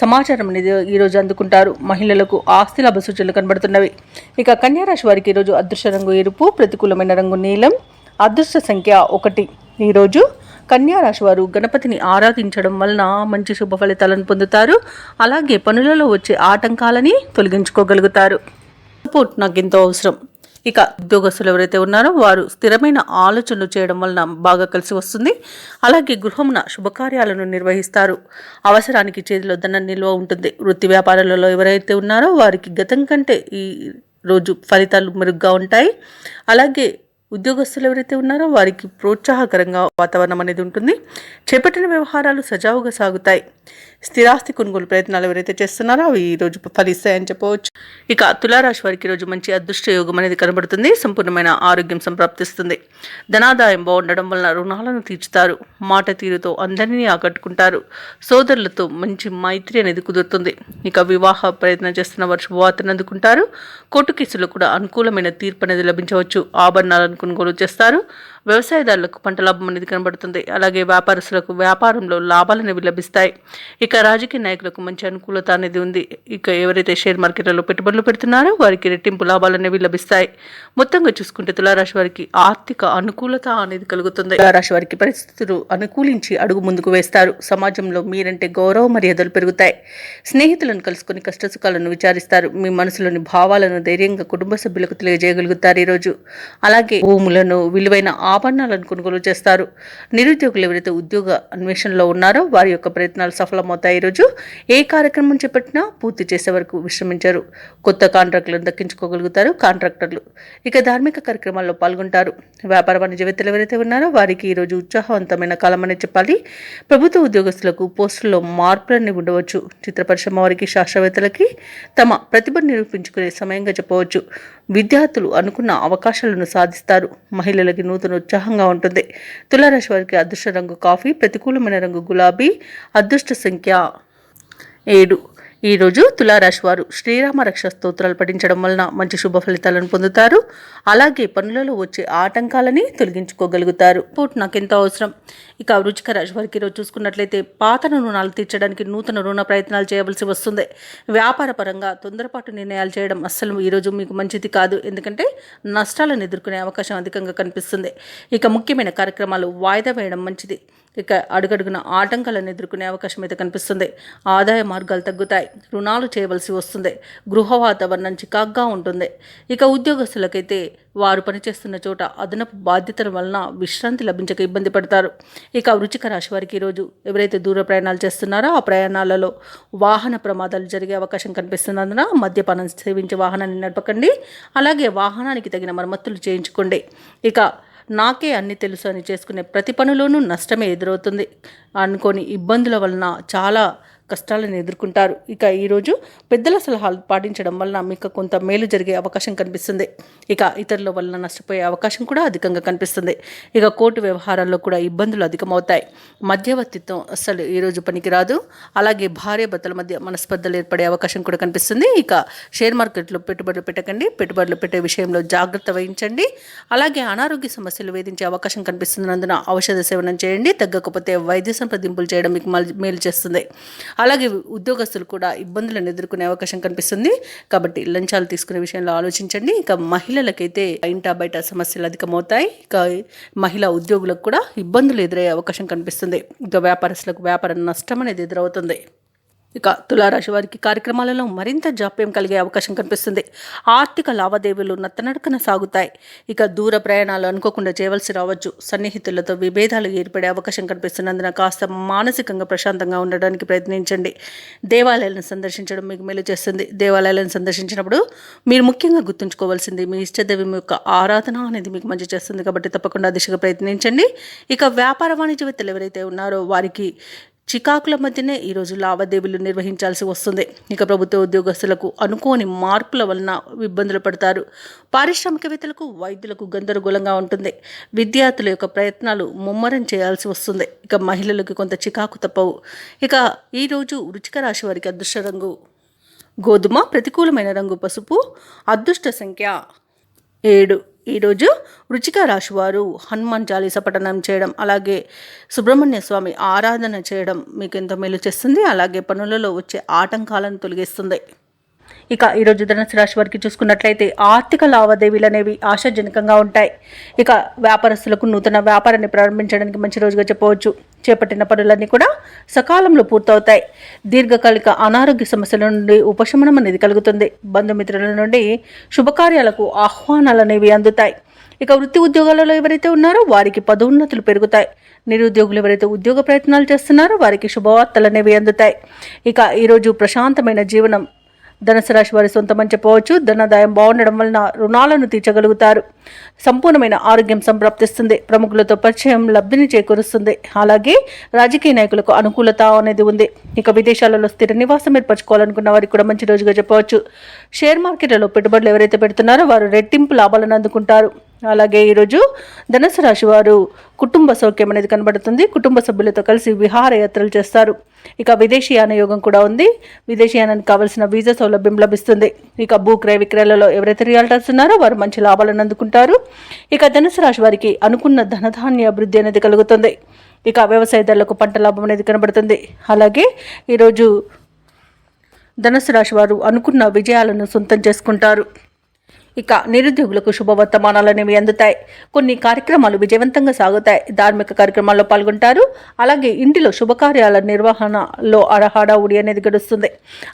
సమాచారం అనేది ఈరోజు అందుకుంటారు. మహిళలకు ఆస్తి లాభ సూచనలు కనబడుతున్నవి. ఇక కన్యా రాశి వారికి ఈరోజు అదృష్ట రంగు ఎరుపు, ప్రతికూలమైన రంగు నీలం, అదృష్ట సంఖ్య 1. ఈరోజు కన్యా రాశి వారు గణపతిని ఆరాధించడం వలన మంచి శుభ ఫలితాలను పొందుతారు. అలాగే పనులలో వచ్చే ఆటంకాలని తొలగించుకోగలుగుతారు. సపోర్ట్ నాకు ఎంతో అవసరం. ఇక ఉద్యోగస్తులు ఎవరైతే ఉన్నారో వారు స్థిరమైన ఆలోచనలు చేయడం వలన బాగా కలిసి వస్తుంది. అలాగే గృహమున శుభకార్యాలను నిర్వహిస్తారు. అవసరానికి చేతిలో ధనం నిల్వ ఉంటుంది. వృత్తి వ్యాపారాలలో ఎవరైతే ఉన్నారో వారికి గతం కంటే ఈ రోజు ఫలితాలు మెరుగ్గా ఉంటాయి. అలాగే ఉద్యోగస్తులు ఎవరైతే ఉన్నారో వారికి ప్రోత్సాహకరంగా వాతావరణం అనేది ఉంటుంది. చేపట్టిన వ్యవహారాలు సజావుగా సాగుతాయి. స్థిరాస్తి కొనుగోలు ప్రయత్నాలు ఎవరైతే చేస్తున్నారో అవి ఈరోజు ఫలిస్తాయని చెప్పవచ్చు. ఇక తులారాశి వారికి ఈరోజు మంచి అదృష్ట యోగం అనేది కనబడుతుంది. సంపూర్ణమైన ఆరోగ్యం సంప్రాప్తిస్తుంది. ధనాదాయం బాగుండడం వలన రుణాలను తీర్చుతారు. మాట తీరుతో అందరినీ ఆకట్టుకుంటారు. సోదరులతో మంచి మైత్రి అనేది కుదురుతుంది. ఇక వివాహ ప్రయత్నం చేస్తున్న వారు శుభవార్తను అందుకుంటారు. కోర్టు కేసులో కూడా అనుకూలమైన తీర్పు అనేది లభించవచ్చు. ఆభరణాలను కొనుగోలు చేస్తారు. వ్యవసాయదారులకు పంట లాభం అనేది కనబడుతుంది. అలాగే వ్యాపారస్తులకు వ్యాపారంలో లాభాలు అనేవి లభిస్తాయి. ఇక రాజకీయ నాయకులకు మంచి అనుకూలత అనేది ఉంది. ఇక ఎవరైతే షేర్ మార్కెట్లలో పెట్టుబడులు పెడుతున్నారో వారికి రెట్టింపు లాభాలు అనేవి లభిస్తాయి. మొత్తంగా చూసుకుంటే తులారాశి వారికి ఆర్థిక అనుకూలత అనేది కలుగుతుంది. తులారాశి వారికి పరిస్థితులు అనుకూలించి అడుగు ముందుకు వేస్తారు. సమాజంలో మీరంటే గౌరవ మర్యాదలు పెరుగుతాయి. స్నేహితులను కలుసుకొని కష్టసుఖాలను విచారిస్తారు. మీ మనసులోని భావాలను ధైర్యంగా కుటుంబ సభ్యులకు తెలియజేయగలుగుతారు ఈరోజు. అలాగే భూములను విలువైన ఆభరణాలను కొనుగోలు చేస్తారు. నిరుద్యోగులు ఎవరైతే ఉద్యోగ అన్వేషణలో ఉన్నారో వారి యొక్క ప్రయత్నాలు సఫలమవుతాయి. ఈరోజు ఏ కార్యక్రమం చేపట్టినా పూర్తి చేసే వరకు విశ్రమించారు. కొత్త కాంట్రాక్టులను దక్కించుకోగలుగుతారు కాంట్రాక్టర్లు. ఇక ధార్మిక కార్యక్రమాల్లో పాల్గొంటారు. వ్యాపార వాణిజ్యవేత్తలు ఎవరైతే ఉన్నారో వారికి ఈరోజు ఉత్సాహవంతమైన కాలం అని చెప్పాలి. ప్రభుత్వ ఉద్యోగస్తులకు పోస్టుల్లో మార్పులన్నీ ఉండవచ్చు. చిత్ర పరిశ్రమ వారికి శాస్త్రవేత్తలకి తమ ప్రతిభను నిరూపించుకునే సమయంగా చెప్పవచ్చు. విద్యార్థులు అనుకున్న అవకాశాలను సాధిస్తారు. మహిళలకి నూతన ఉత్సాహంగా ఉంటుంది. తులారాశి వారికి అదృష్ట రంగు కాఫీ, ప్రతికూలమైన రంగు గులాబీ, అదృష్ట సంఖ్య 7. ఈరోజు తులారాశి వారు శ్రీరామ రక్ష స్తోత్రాలు పఠించడం వలన మంచి శుభ ఫలితాలను పొందుతారు. అలాగే పనులలో వచ్చే ఆటంకాలని తొలగించుకోగలుగుతారు. పోటు నాకు ఎంతో అవసరం. ఇక వృశ్చిక రాశి వారికి ఈరోజు చూసుకున్నట్లయితే పాత రుణాలు తీర్చడానికి నూతన రుణ ప్రయత్నాలు చేయవలసి వస్తుంది. వ్యాపార పరంగా తొందరపాటు నిర్ణయాలు చేయడం అస్సలు ఈరోజు మీకు మంచిది కాదు. ఎందుకంటే నష్టాలను ఎదుర్కొనే అవకాశం అధికంగా కనిపిస్తుంది. ఇక ముఖ్యమైన కార్యక్రమాలు వాయిదా వేయడం మంచిది. ఇక అడుగడుగున ఆటంకాలను ఎదుర్కొనే అవకాశం అయితే కనిపిస్తుంది. ఆదాయ మార్గాలు తగ్గుతాయి. రుణాలు చేయవలసి వస్తుంది. గృహ వాతావరణం చికాగ్గా ఉంటుంది. ఇక ఉద్యోగస్తులకైతే వారు పనిచేస్తున్న చోట అదనపు బాధ్యతల వలన విశ్రాంతి లభించక ఇబ్బంది పడతారు. ఇక వృశ్చిక రాశి వారికి ఈరోజు ఎవరైతే దూర ప్రయాణాలు చేస్తున్నారో ఆ ప్రయాణాలలో వాహన ప్రమాదాలు జరిగే అవకాశం కనిపిస్తున్నందున మద్యపానం సేవించి వాహనాన్ని నడపకండి. అలాగే వాహనానికి తగిన మరమ్మతులు చేయించుకోండి. ఇక నాకే అన్ని తెలుసు అని చేసుకునే ప్రతి పనిలోనూ నష్టమే ఎదురవుతుంది అనుకోని ఇబ్బందుల వలన చాలా కష్టాలను ఎదుర్కొంటారు. ఇక ఈరోజు పెద్దల సలహాలు పాటించడం వలన మీకు కొంత మేలు జరిగే అవకాశం కనిపిస్తుంది. ఇక ఇతరుల వలన నష్టపోయే అవకాశం కూడా అధికంగా కనిపిస్తుంది. ఇక కోర్టు వ్యవహారాల్లో కూడా ఇబ్బందులు అధికమవుతాయి. మధ్యవర్తిత్వం అస్సలు ఈరోజు పనికిరాదు. అలాగే భార్య భర్తల మధ్య మనస్పర్ధలు ఏర్పడే అవకాశం కూడా కనిపిస్తుంది. ఇక షేర్ మార్కెట్లో పెట్టుబడులు పెట్టకండి. పెట్టుబడులు పెట్టే విషయంలో జాగ్రత్త వహించండి. అలాగే అనారోగ్య సమస్యలు వేధించే అవకాశం కనిపిస్తున్నందున ఔషధ సేవనం చేయండి. తగ్గకపోతే వైద్య సంప్రదింపులు చేయడం మీకు మేలు చేస్తుంది. అలాగే ఉద్యోగస్తులు కూడా ఇబ్బందులను ఎదుర్కొనే అవకాశం కనిపిస్తుంది. కాబట్టి లంచాలు తీసుకునే విషయంలో ఆలోచించండి. ఇక మహిళలకైతే ఇంటా బయట సమస్యలు అధికమవుతాయి. ఇక మహిళా ఉద్యోగులకు కూడా ఇబ్బందులు ఎదురయ్యే అవకాశం కనిపిస్తుంది. ఇక వ్యాపారస్తులకు వ్యాపార నష్టం అనేది ఎదురవుతుంది. ఇక తులారాశి వారికి కార్యక్రమాలలో మరింత జాప్యం కలిగే అవకాశం కనిపిస్తుంది. ఆర్థిక లావాదేవీలు నత్తనడకన సాగుతాయి. ఇక దూర ప్రయాణాలు అనుకోకుండా చేయవలసి రావచ్చు. సన్నిహితులతో విభేదాలు ఏర్పడే అవకాశం కనిపిస్తున్నందున కాస్త మానసికంగా ప్రశాంతంగా ఉండడానికి ప్రయత్నించండి. దేవాలయాలను సందర్శించడం మీకు మేలు చేస్తుంది. దేవాలయాలను సందర్శించినప్పుడు మీరు ముఖ్యంగా గుర్తుంచుకోవాల్సింది మీ ఇష్టదైవం యొక్క ఆరాధన అనేది మీకు మంచి చేస్తుంది. కాబట్టి తప్పకుండా దిశగా ప్రయత్నించండి. ఇక వ్యాపార వాణిజ్యవేత్తలు ఎవరైతే ఉన్నారో వారికి చికాకుల మధ్యనే ఈరోజు లావాదేవీలు నిర్వహించాల్సి వస్తుంది. ఇక ప్రభుత్వ ఉద్యోగస్తులకు అనుకోని మార్పుల వలన ఇబ్బందులు పడతారు. పారిశ్రామికవేత్తలకు వైద్యులకు గందరగోళంగా ఉంటుంది. విద్యార్థుల యొక్క ప్రయత్నాలు ముమ్మరం చేయాల్సి వస్తుంది. ఇక మహిళలకు కొంత చికాకు తప్పవు. ఇక ఈరోజు వృశ్చిక రాశి వారికి అదృష్ట రంగు గోధుమ, ప్రతికూలమైన రంగు పసుపు, అదృష్ట సంఖ్య 7. ఈరోజు వృశ్చిక రాశి వారు హనుమాన్ చాలీస పఠనం చేయడం, అలాగే సుబ్రహ్మణ్య స్వామి ఆరాధన చేయడం మీకు ఎంతో మేలు చేస్తుంది. అలాగే పనులలో వచ్చే ఆటంకాలను తొలగిస్తుంది. ఇక ఈరోజు ధనుసు రాశి వారికి చూసుకున్నట్లయితే ఆర్థిక లావాదేవీలు అనేవి ఆశాజనకంగా ఉంటాయి. ఇక వ్యాపారస్తులకు నూతన వ్యాపారాన్ని ప్రారంభించడానికి మంచి రోజుగా చెప్పవచ్చు. చేపట్టిన పనులన్నీ కూడా సకాలంలో పూర్తవుతాయి. దీర్ఘకాలిక అనారోగ్య సమస్యల నుండి ఉపశమనం అనేది కలుగుతుంది. బంధుమిత్రుల నుండి శుభకార్యాలకు ఆహ్వానాలు అనేవి అందుతాయి. ఇక వృత్తి ఉద్యోగాలలో ఎవరైతే ఉన్నారో వారికి పదోన్నతులు పెరుగుతాయి. నిరుద్యోగులు ఎవరైతే ఉద్యోగ ప్రయత్నాలు చేస్తున్నారో వారికి శుభవార్తలు అనేవి అందుతాయి. ఇక ఈరోజు ప్రశాంతమైన జీవనం ధనుసు రాశి వారి సొంతమని చెప్పవచ్చు. ధనాదాయం బాగుండడం వలన రుణాలను తీర్చగలుగుతారు. సంపూర్ణమైన ఆరోగ్యం సంప్రాప్తిస్తుంది. ప్రముఖులతో పరిచయం లబ్ధిని చేకూరుస్తుంది. అలాగే రాజకీయ నాయకులకు అనుకూలత అనేది ఉంది. ఇక విదేశాలలో స్థిర నివాసం ఏర్పరచుకోవాలనుకున్న వారికి కూడా మంచి రోజుగా చెప్పవచ్చు. షేర్ మార్కెట్లలో పెట్టుబడులు ఎవరైతే పెడుతున్నారో వారు రెట్టింపు లాభాలను అందుకుంటారు. అలాగే ఈరోజు ధనుసు రాశి వారు కుటుంబ సౌఖ్యం అనేది కనబడుతుంది. కుటుంబ సభ్యులతో కలిసి విహారయాత్రలు చేస్తారు. ఇక విదేశీయాన యోగం కూడా ఉంది. విదేశీయానానికి కావలసిన వీసా సౌలభ్యం లభిస్తుంది. ఇక భూ క్రయ విక్రయాలలో ఎవరైతే రియాల్టర్స్ ఉన్నారో వారు మంచి లాభాలను అందుకుంటారు. ఇక ధనుసు రాశి వారికి అనుకున్న ధనధాన్య అభివృద్ధి అనేది కలుగుతుంది. ఇక వ్యవసాయదారులకు పంట లాభం అనేది కనబడుతుంది. అలాగే ఈరోజు ధనుసు రాశి వారు అనుకున్న విజయాలను సొంతం చేసుకుంటారు. ఇక నిరుద్యోగులకు శుభవర్తమానాలు అనేవి అందుతాయి. కొన్ని కార్యక్రమాలు విజయవంతంగా సాగుతాయి. ధార్మిక కార్యక్రమాల్లో పాల్గొంటారు. అలాగే ఇంటిలో శుభకార్యాల నిర్వహణలో హడావుడి అనేది గడుస్తుంది.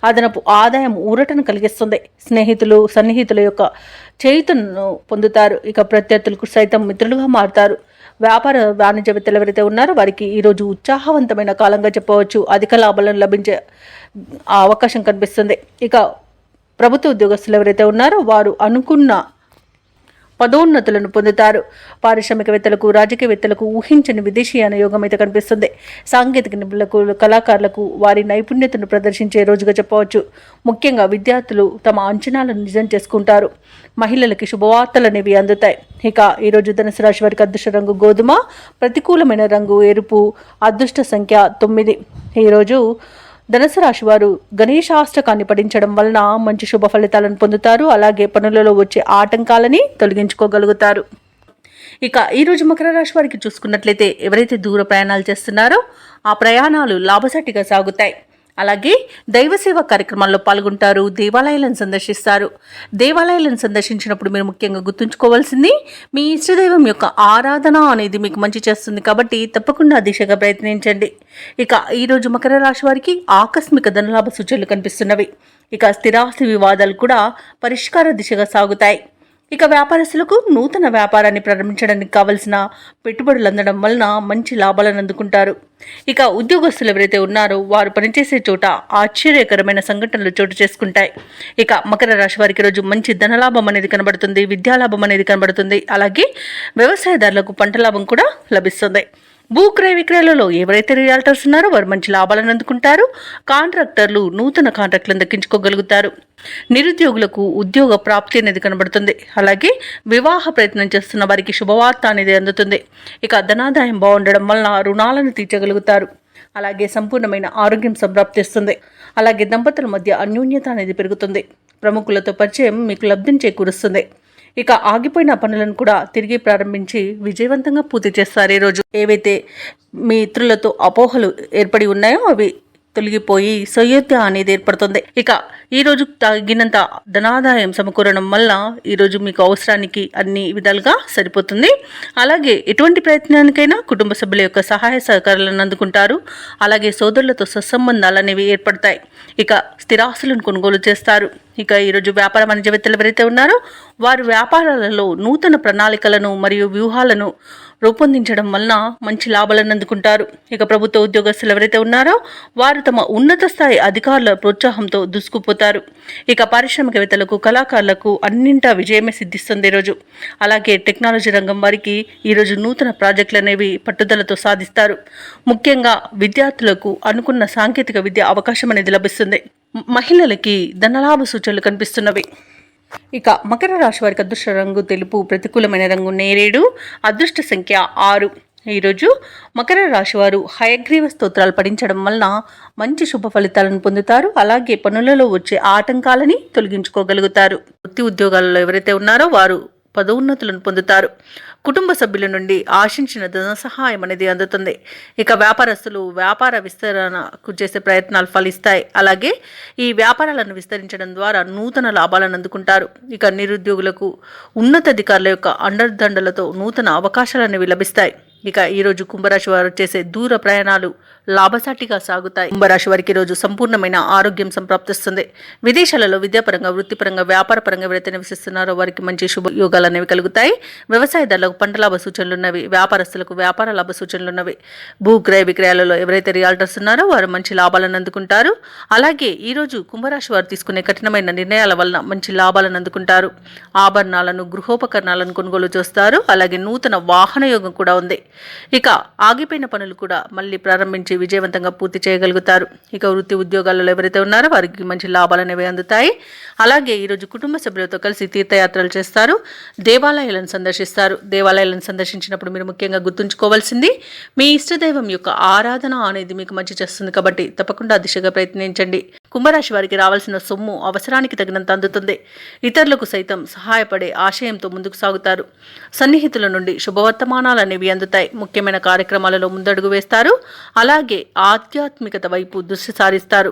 అదనపు ఆదాయం ఊరటను కలిగిస్తుంది. స్నేహితులు సన్నిహితుల యొక్క చేయుతను పొందుతారు. ఇక ప్రత్యర్థులకు సైతం మిత్రులుగా మారుతారు. వ్యాపార వాణిజ్యవేత్తలు ఎవరైతే ఉన్నారో వారికి ఈరోజు ఉత్సాహవంతమైన కాలంగా చెప్పవచ్చు. అధిక లాభాలను లభించే అవకాశం కనిపిస్తుంది. ఇక ప్రభుత్వ ఉద్యోగస్తులు ఎవరైతే ఉన్నారో వారు అనుకున్న పదోన్నతులను పొందుతారు. పారిశ్రామికవేత్తలకు రాజకీయవేత్తలకు ఊహించని విదేశీయాన యోగం అయితే కనిపిస్తుంది. సాంకేతిక నిపుణులకు కళాకారులకు వారి నైపుణ్యతను ప్రదర్శించే రోజుగా చెప్పవచ్చు. ముఖ్యంగా విద్యార్థులు తమ అంచనాలను నిజం చేసుకుంటారు. మహిళలకి శుభవార్తలు అనేవి అందుతాయి. ఇక ఈరోజు ధనుసు రాశి వారికి అదృష్ట రంగు గోధుమ, ప్రతికూలమైన రంగు ఎరుపు, అదృష్ట సంఖ్య 9. ఈరోజు ధనుసు రాశి వారు గణేశాష్టకాన్ని పఠించడం వలన మంచి శుభ ఫలితాలను పొందుతారు. అలాగే పనులలో వచ్చే ఆటంకాలని తొలగించుకోగలుగుతారు. ఇక ఈరోజు మకర రాశి వారికి చూసుకున్నట్లయితే ఎవరైతే దూర ప్రయాణాలు చేస్తున్నారో ఆ ప్రయాణాలు లాభసాటిగా సాగుతాయి. అలాగే దైవ సేవా కార్యక్రమాల్లో పాల్గొంటారు. దేవాలయాలను సందర్శిస్తారు. దేవాలయాలను సందర్శించినప్పుడు మీరు ముఖ్యంగా గుర్తుంచుకోవాల్సింది మీ ఇష్టదైవం యొక్క ఆరాధన అనేది మీకు మంచి చేస్తుంది. కాబట్టి తప్పకుండా దిశగా ప్రయత్నించండి. ఇక ఈరోజు మకర రాశి వారికి ఆకస్మిక ధనలాభ సూచనలు కనిపిస్తున్నవి. ఇక స్థిరాస్తి వివాదాలు కూడా పరిష్కార దిశగా సాగుతాయి. ఇక వ్యాపారస్తులకు నూతన వ్యాపారాన్ని ప్రారంభించడానికి కావలసిన పెట్టుబడులు అందడం వలన మంచి లాభాలను అందుకుంటారు. ఇక ఉద్యోగస్తులు ఎవరైతే ఉన్నారో వారు పనిచేసే చోట ఆశ్చర్యకరమైన సంఘటనలు చోటు చేసుకుంటాయి. ఇక మకర రాశి వారికి రోజు మంచి ధనలాభం అనేది కనబడుతుంది. విద్యాలాభం అనేది కనబడుతుంది. అలాగే వ్యవసాయదారులకు పంట లాభం కూడా లభిస్తుంది. భూ క్రయ విక్రయాలలో ఎవరైతే రియాల్టర్స్ ఉన్నారో వారు మంచి లాభాలను అందుకుంటారు. కాంట్రాక్టర్లు నూతన కాంట్రాక్టులను దక్కించుకోగలుగుతారు. నిరుద్యోగులకు ఉద్యోగ ప్రాప్తి అనేది కనబడుతుంది. అలాగే వివాహ ప్రయత్నం చేస్తున్న వారికి శుభవార్త అనేది అందుతుంది. ఇక ధనాదాయం బాగుండడం వలన రుణాలను తీర్చగలుగుతారు. అలాగే సంపూర్ణమైన ఆరోగ్యం సంప్రాప్తిస్తుంది. అలాగే దంపతుల మధ్య అన్యోన్యత అనేది పెరుగుతుంది. ప్రముఖులతో పరిచయం మీకు లబ్ధిని చేకూరుస్తుంది. ఇక ఆగిపోయిన పనులను కూడా తిరిగి ప్రారంభించి విజయవంతంగా పూర్తి చేస్తారు. ఈ రోజు ఏవైతే మీ ఇతరులతో అపోహలు ఏర్పడి ఉన్నాయో అవి తొలగిపోయి సయోధ్య అనేది ఏర్పడుతుంది. ఇక ఈ రోజు తగినంత ధనాదాయం సమకూరడం వల్ల ఈరోజు మీకు అవసరానికి అన్ని విధాలుగా సరిపోతుంది. అలాగే ఎటువంటి ప్రయత్నానికైనా కుటుంబ సభ్యుల యొక్క సహాయ సహకారాలను అందుకుంటారు. అలాగే సోదరులతో సత్సంబంధాలు అనేవి ఏర్పడతాయి. ఇక స్థిరాస్తులను కొనుగోలు చేస్తారు. ఇక ఈరోజు వ్యాపార వాణిజ్యవేత్తలు ఎవరైతే ఉన్నారో వారు వ్యాపారాలలో నూతన ప్రణాళికలను మరియు వ్యూహాలను రూపొందించడం వలన మంచి లాభాలను అందుకుంటారు. ఇక ప్రభుత్వ ఉద్యోగస్తులు ఎవరైతే ఉన్నారో వారు తమ ఉన్నత స్థాయి అధికారుల ప్రోత్సాహంతో దూసుకుపోతారు. ఇక పారిశ్రామికవేత్తలకు, కళాకారులకు అన్నింటా విజయమే సిద్ధిస్తుంది ఈరోజు. అలాగే టెక్నాలజీ రంగం వారికి ఈరోజు నూతన ప్రాజెక్టులు అనేవి పట్టుదలతో సాధిస్తారు. ముఖ్యంగా విద్యార్థులకు అనుకున్న సాంకేతిక విద్య అవకాశం అనేది లభిస్తుంది. మహిళలకి ధనలాభ సూచనలు కనిపిస్తున్నవి. ఇక మకర రాశి వారికి అదృష్ట రంగు తెలుపు, ప్రతికూలమైన రంగు నేరేడు, అదృష్ట సంఖ్య 6. ఈరోజు మకర రాశి వారు హయగ్రీవ స్తోత్రాలు పఠించడం వలన మంచి శుభ ఫలితాలను పొందుతారు. అలాగే పనులలో వచ్చే ఆటంకాలని తొలగించుకోగలుగుతారు. వృత్తి ఉద్యోగాలలో ఎవరైతే ఉన్నారో వారు పదోన్నతులను పొందుతారు. కుటుంబ సభ్యుల నుండి ఆశించిన ధన సహాయం అనేది అందుతుంది. ఇక వ్యాపారస్తులు వ్యాపార విస్తరణకు చేసే ప్రయత్నాలు ఫలిస్తాయి. అలాగే ఈ వ్యాపారాలను విస్తరించడం ద్వారా నూతన లాభాలను అందుకుంటారు. ఇక నిరుద్యోగులకు ఉన్నతాధికారుల యొక్క అండదండలతో నూతన అవకాశాలు అనేవి లభిస్తాయి. ఇక ఈరోజు కుంభరాశి వారు చేసే దూర ప్రయాణాలు లాభసాటిగా సాగుతాయి. కుంభరాశి వారికి ఈరోజు సంపూర్ణమైన ఆరోగ్యం సంప్రాప్తిస్తుంది. విదేశాలలో విద్యాపరంగా, వృత్తిపరంగా, వ్యాపారపరంగా ఎవరైతే నివసిస్తున్నారో వారికి మంచి శుభ యోగాలు అనేవి కలుగుతాయి. వ్యవసాయదారులకు పంట లాభ సూచనలు ఉన్నవి. వ్యాపారస్తులకు వ్యాపార లాభ సూచనలు ఉన్నవి. భూ క్రయ విక్రయాలలో ఎవరైతే రియాల్టర్స్ ఉన్నారో వారు మంచి లాభాలను అందుకుంటారు. అలాగే ఈరోజు కుంభరాశి వారు తీసుకునే కఠినమైన నిర్ణయాల వలన మంచి లాభాలను అందుకుంటారు. ఆభరణాలను, గృహోపకరణాలను కొనుగోలు చేస్తారు. అలాగే నూతన వాహన యోగం కూడా ఉంది. ఇక ఆగిపోయిన పనులు కూడా మళ్ళీ ప్రారంభించి విజయవంతంగా పూర్తి చేయగలుగుతారు. ఇక వృత్తి ఉద్యోగాలలో ఎవరైతే ఉన్నారో వారికి మంచి లాభాలు అనేవి అందుతాయి. అలాగే ఈరోజు కుటుంబ సభ్యులతో కలిసి తీర్థయాత్రలు చేస్తారు. దేవాలయాలను సందర్శిస్తారు. దేవాలయాలను సందర్శించినప్పుడు మీరు ముఖ్యంగా గుర్తుంచుకోవాల్సింది మీ ఇష్టదైవం యొక్క ఆరాధన అనేది మీకు మంచి చేస్తుంది. కాబట్టి తప్పకుండా దిశగా ప్రయత్నించండి. కుంభరాశి వారికి రావాల్సిన సొమ్ము అవసరానికి తగినంత అందుతుంది. ఇతరులకు సైతం సహాయపడే ఆశయంతో ముందుకు సాగుతారు. సన్నిహితుల నుండి శుభవర్తమానాలు అనేవి అందుతాయి. ముఖ్యమైన కార్యక్రమాలలో ముందడుగు వేస్తారు. అలాగే ఆధ్యాత్మికత వైపు దృష్టి సారిస్తారు.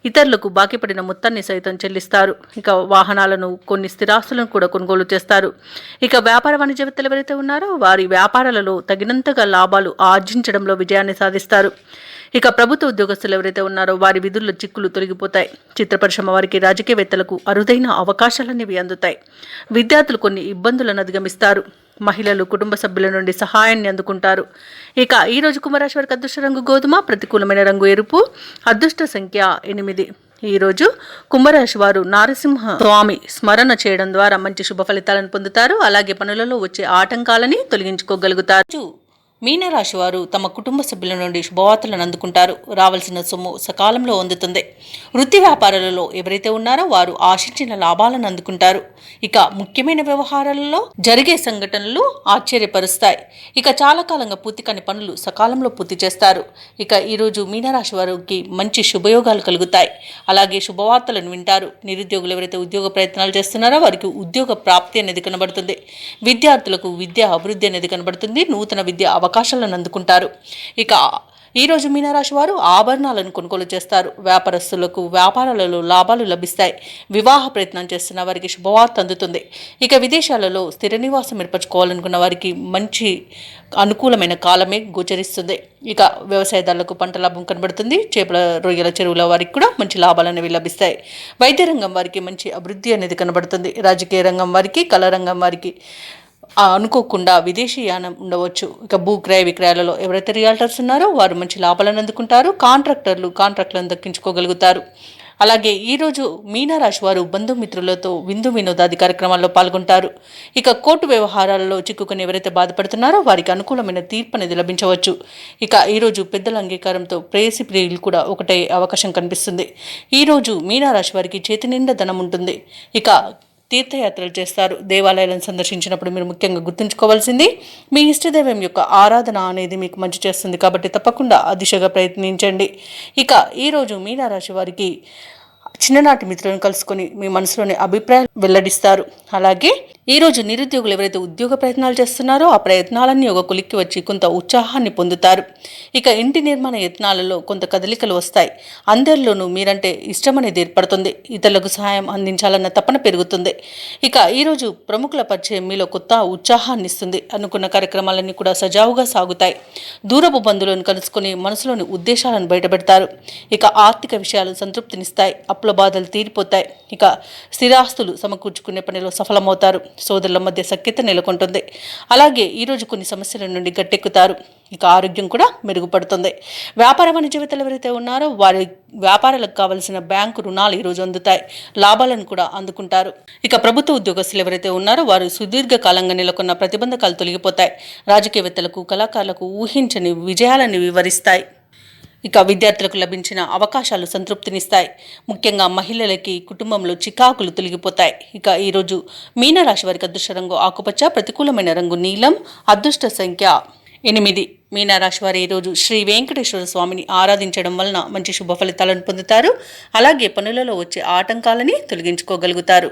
ఇతరులకు బాకీ పడిన మొత్తాన్ని సైతం చెల్లిస్తారు. ఇక వాహనాలను, కొన్ని స్థిరాస్తులను కూడా కొనుగోలు చేస్తారు. ఇక వ్యాపార వాణిజ్యవేత్తలు ఎవరైతే ఉన్నారో వారి వ్యాపారాలలో తగినంతగా లాభాలు ఆర్జించడంలో విజయాన్ని సాధిస్తారు. ఇక ప్రభుత్వ ఉద్యోగస్తులు ఎవరైతే ఉన్నారో వారి విధుల్లో చిక్కులు తొలగిపోతాయి. చిత్ర పరిశ్రమ వారికి, రాజకీయవేత్తలకు అరుదైన అవకాశాలనేవి అందుతాయి. విద్యార్థులు కొన్ని ఇబ్బందులను అధిగమిస్తారు. మహిళలు కుటుంబ సభ్యుల నుండి సహాయాన్ని అందుకుంటారు. ఇక ఈరోజు కుంభరాశి వారికి అదృష్ట రంగు గోధుమ, ప్రతికూలమైన రంగు ఎరుపు, అదృష్ట సంఖ్య 8. ఈరోజు కుంభరాశి వారు నారసింహ స్వామి స్మరణ చేయడం ద్వారా మంచి శుభ ఫలితాలను పొందుతారు. అలాగే పనులలో వచ్చే ఆటంకాలని తొలగించుకోగలుగుతారు. మీనరాశి వారు తమ కుటుంబ సభ్యుల నుండి శుభవార్తలను అందుకుంటారు. రావాల్సిన సొమ్ము సకాలంలో అందుతుంది. వృత్తి వ్యాపారాలలో ఎవరైతే ఉన్నారో వారు ఆశించిన లాభాలను అందుకుంటారు. ఇక ముఖ్యమైన వ్యవహారాలలో జరిగే సంఘటనలు ఆశ్చర్యపరుస్తాయి. ఇక చాలా కాలంగా పూర్తి కాని పనులు సకాలంలో పూర్తి చేస్తారు. ఇక ఈరోజు మీనరాశి వారికి మంచి శుభయోగాలు కలుగుతాయి. అలాగే శుభవార్తలను వింటారు. నిరుద్యోగులు ఎవరైతే ఉద్యోగ ప్రయత్నాలు చేస్తున్నారో వారికి ఉద్యోగ ప్రాప్తి అనేది కనబడుతుంది. విద్యార్థులకు విద్యా అభివృద్ధి అనేది కనబడుతుంది. నూతన విద్య అవకాశాలను అందుకుంటారు. ఇక ఈరోజు మీనరాశి వారు ఆభరణాలను కొనుగోలు చేస్తారు. వ్యాపారస్తులకు వ్యాపారాలలో లాభాలు లభిస్తాయి. వివాహ ప్రయత్నం చేస్తున్న వారికి శుభవార్త అందుతుంది. ఇక విదేశాలలో స్థిర నివాసం ఏర్పరచుకోవాలనుకున్న వారికి మంచి అనుకూలమైన కాలమే గోచరిస్తుంది. ఇక వ్యవసాయదారులకు పంట లాభం కనబడుతుంది. చేపల, రొయ్యల చెరువుల వారికి కూడా మంచి లాభాలు అనేవి లభిస్తాయి. వైద్య రంగం వారికి మంచి అభివృద్ధి అనేది కనబడుతుంది. రాజకీయ రంగం వారికి, కళా రంగం వారికి అనుకోకుండా విదేశీయానం ఉండవచ్చు. ఇక భూ క్రయ విక్రయాలలో ఎవరైతే రియాల్టర్స్ ఉన్నారో వారు మంచి లాభాలను అందుకుంటారు. కాంట్రాక్టులను దక్కించుకోగలుగుతారు. అలాగే ఈరోజు మీనరాశి వారు బంధుమిత్రులతో విందు వినోదాది కార్యక్రమాల్లో పాల్గొంటారు. ఇక కోర్టు వ్యవహారాలలో చిక్కుకొని ఎవరైతే బాధపడుతున్నారో వారికి అనుకూలమైన తీర్పు అనేది లభించవచ్చు. ఇక ఈరోజు పెద్దల అంగీకారంతో ప్రేయసి ప్రియులు కూడా ఒకటే అవకాశం కనిపిస్తుంది. ఈరోజు మీనరాశి వారికి చేతి నిండా ధనం ఉంటుంది. ఇక తీర్థయాత్రలు చేస్తారు. దేవాలయాలను సందర్శించినప్పుడు మీరు ముఖ్యంగా గుర్తుంచుకోవాల్సింది మీ ఇష్టదైవం యొక్క ఆరాధన అనేది మీకు మంచి చేస్తుంది. కాబట్టి తప్పకుండా ఆ దిశగా ప్రయత్నించండి. ఇక ఈరోజు మీనరాశి వారికి చిన్ననాటి మిత్రులను కలుసుకొని మీ మనసులోని అభిప్రాయాలు వెల్లడిస్తారు. అలాగే ఈరోజు నిరుద్యోగులు ఎవరైతే ఉద్యోగ ప్రయత్నాలు చేస్తున్నారో ఆ ప్రయత్నాలన్నీ ఒక కొలిక్కి వచ్చి కొంత ఉత్సాహాన్ని పొందుతారు. ఇక ఇంటి నిర్మాణ యత్నాలలో కొంత కదలికలు వస్తాయి. అందరిలోనూ మీరంటే ఇష్టం అనేది ఏర్పడుతుంది. ఇతరులకు సహాయం అందించాలన్న తపన పెరుగుతుంది. ఇక ఈరోజు ప్రముఖుల పరిచయం మీలో కొత్త ఉత్సాహాన్ని ఇస్తుంది. అనుకున్న కార్యక్రమాలన్నీ కూడా సజావుగా సాగుతాయి. దూరపు బంధువులను కలుసుకుని మనసులోని ఉద్దేశాలను బయటపెడతారు. ఇక ఆర్థిక విషయాలు సంతృప్తినిస్తాయి. అప్పుల బాధలు తీరిపోతాయి. ఇక స్థిరాస్తులు సమకూర్చుకునే పనిలో సఫలమవుతారు. సోదరుల మధ్య సఖ్యత నెలకొంటుంది. అలాగే ఈరోజు కొన్ని సమస్యల నుండి గట్టెక్కుతారు. ఇక ఆరోగ్యం కూడా మెరుగుపడుతుంది. వ్యాపార వాణిజ్యవేత్తలు ఎవరైతే ఉన్నారో వారి వ్యాపారాలకు కావలసిన బ్యాంకు రుణాలు ఈరోజు అందుతాయి. లాభాలను కూడా అందుకుంటారు. ఇక ప్రభుత్వ ఉద్యోగస్తులు ఎవరైతే ఉన్నారో వారు సుదీర్ఘకాలంగా నెలకొన్న ప్రతిబంధకాలు తొలగిపోతాయి. రాజకీయవేత్తలకు, కళాకారులకు ఊహించని విజయాలను వివరిస్తాయి. ఇక విద్యార్థులకు లభించిన అవకాశాలు సంతృప్తినిస్తాయి. ముఖ్యంగా మహిళలకి కుటుంబంలో చికాకులు తొలగిపోతాయి. ఇక ఈరోజు మీనరాశి వారికి అదృష్ట రంగు ఆకుపచ్చ, ప్రతికూలమైన రంగు నీలం, అదృష్ట సంఖ్య 8. మీనరాశి వారు ఈరోజు శ్రీ వెంకటేశ్వర స్వామిని ఆరాధించడం వలన మంచి శుభ ఫలితాలను పొందుతారు. అలాగే పనులలో వచ్చే ఆటంకాలని తొలగించుకోగలుగుతారు.